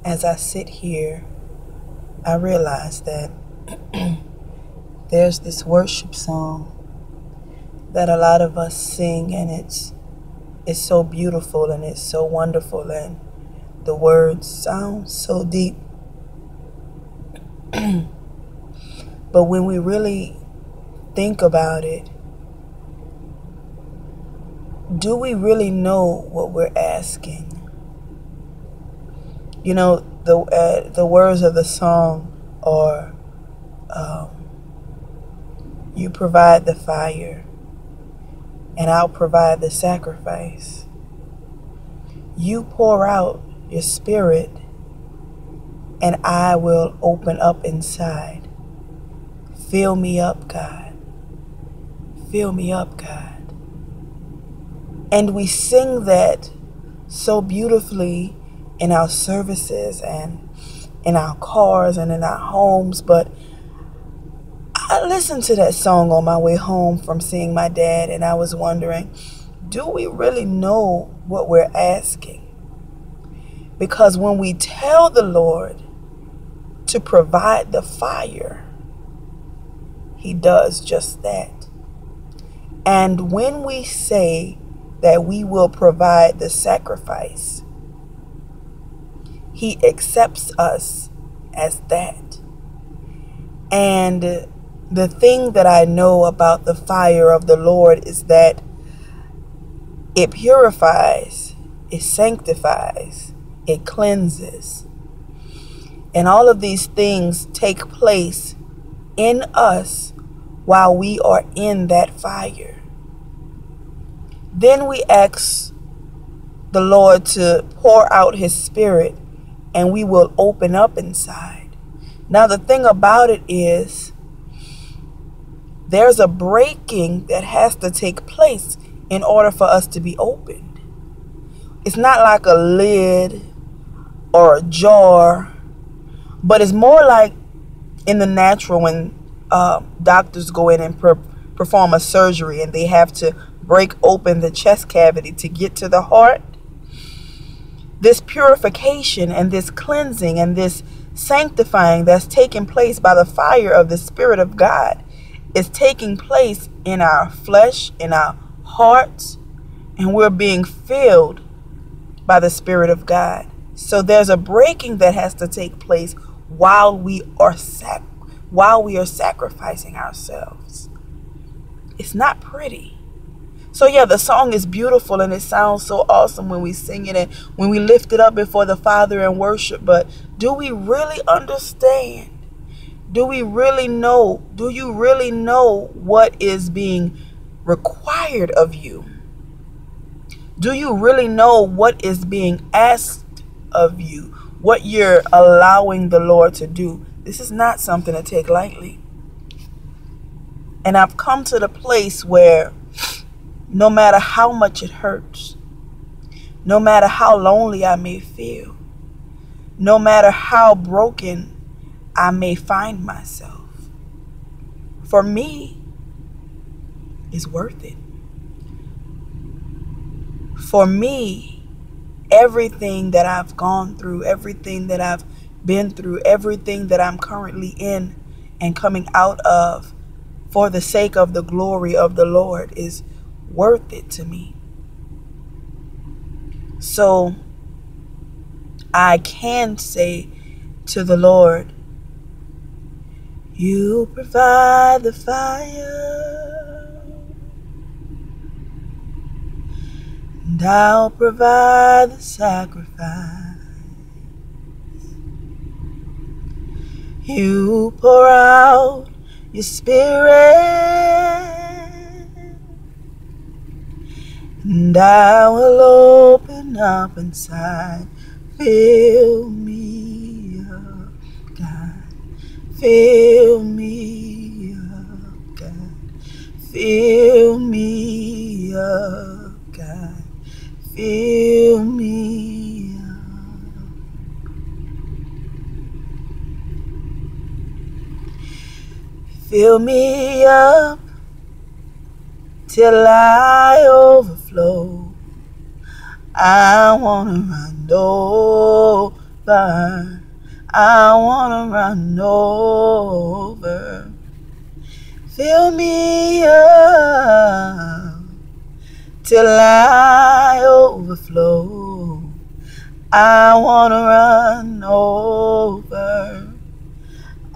As I sit here, I realize that there's this worship song that a lot of us sing, and it's so beautiful and it's so wonderful, and the words sound so deep. But when we really think about it, do we really know what we're asking? You know, the words of the song are, you provide the fire, and I'll provide the sacrifice. You pour out your spirit, and I will open up inside. Fill me up, God. Fill me up, God. And we sing that so beautifully in our services and in our cars and in our homes. But I listened to that song on my way home from seeing my dad, and I was wondering, do we really know what we're asking? Because when we tell the Lord to provide the fire, He does just that. And when we say that we will provide the sacrifice, He accepts us as that. And the thing that I know about the fire of the Lord is that it purifies, it sanctifies, it cleanses. And all of these things take place in us while we are in that fire. Then we ask the Lord to pour out His Spirit, and we will open up inside. Now, the thing about it is, there's a breaking that has to take place in order for us to be opened. It's not like a lid or a jar, but it's more like in the natural when doctors go in and perform a surgery and they have to break open the chest cavity to get to the heart. This purification and this cleansing and this sanctifying that's taking place by the fire of the Spirit of God is taking place in our flesh, in our hearts, and we're being filled by the Spirit of God. So there's a breaking that has to take place while we are sacrificing ourselves. It's not pretty. So yeah, the song is beautiful and it sounds so awesome when we sing it and when we lift it up before the Father in worship. But do we really understand? Do we really know? Do you really know what is being required of you? Do you really know what is being asked of you? What you're allowing the Lord to do? This is not something to take lightly. And I've come to the place where no matter how much it hurts, no matter how lonely I may feel, no matter how broken I may find myself, for me, it's worth it. For me, everything that I've gone through, everything that I've been through, everything that I'm currently in and coming out of, for the sake of the glory of the Lord, is worth it to me. So I can say to the Lord, you provide the fire, and I'll provide the sacrifice. You pour out your Spirit, and I will open up inside. Fill me up, God. Fill me up, God. Fill me up, God. Fill me up. Fill me up till I overflow. I want to run over. over. I wanna run over. Fill me up till I overflow. I wanna run over.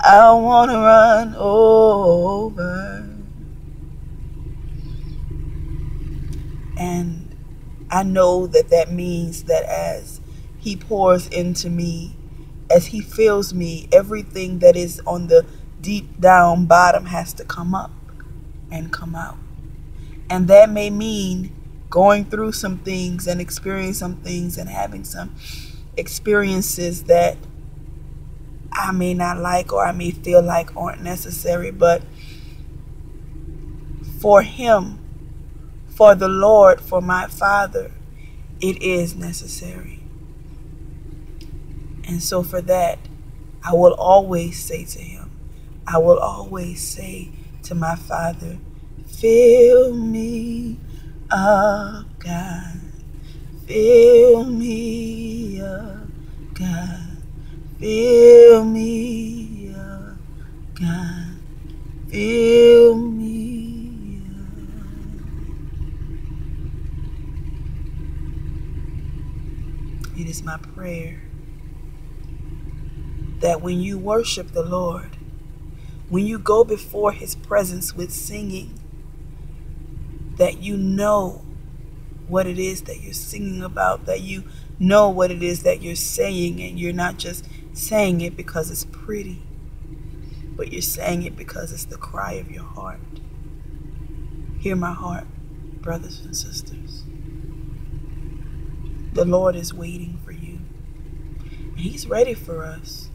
I wanna run over. And I know that that means that as he pours into me, as he fills me, everything that is on the deep down bottom has to come up and come out. And that may mean going through some things and experiencing some things and having some experiences that I may not like or I may feel like aren't necessary, but for him, for the Lord, for my Father, it is necessary. And so for that, I will always say to him, I will always say to my Father, fill me up, God. Fill me up, God. Fill me up, God. Fill me up. It is my prayer that when you worship the Lord, when you go before his presence with singing, that you know what it is that you're singing about, that you know what it is that you're saying, and you're not just saying it because it's pretty, but you're saying it because it's the cry of your heart. Hear my heart, brothers and sisters. The Lord is waiting for you, and he's ready for us.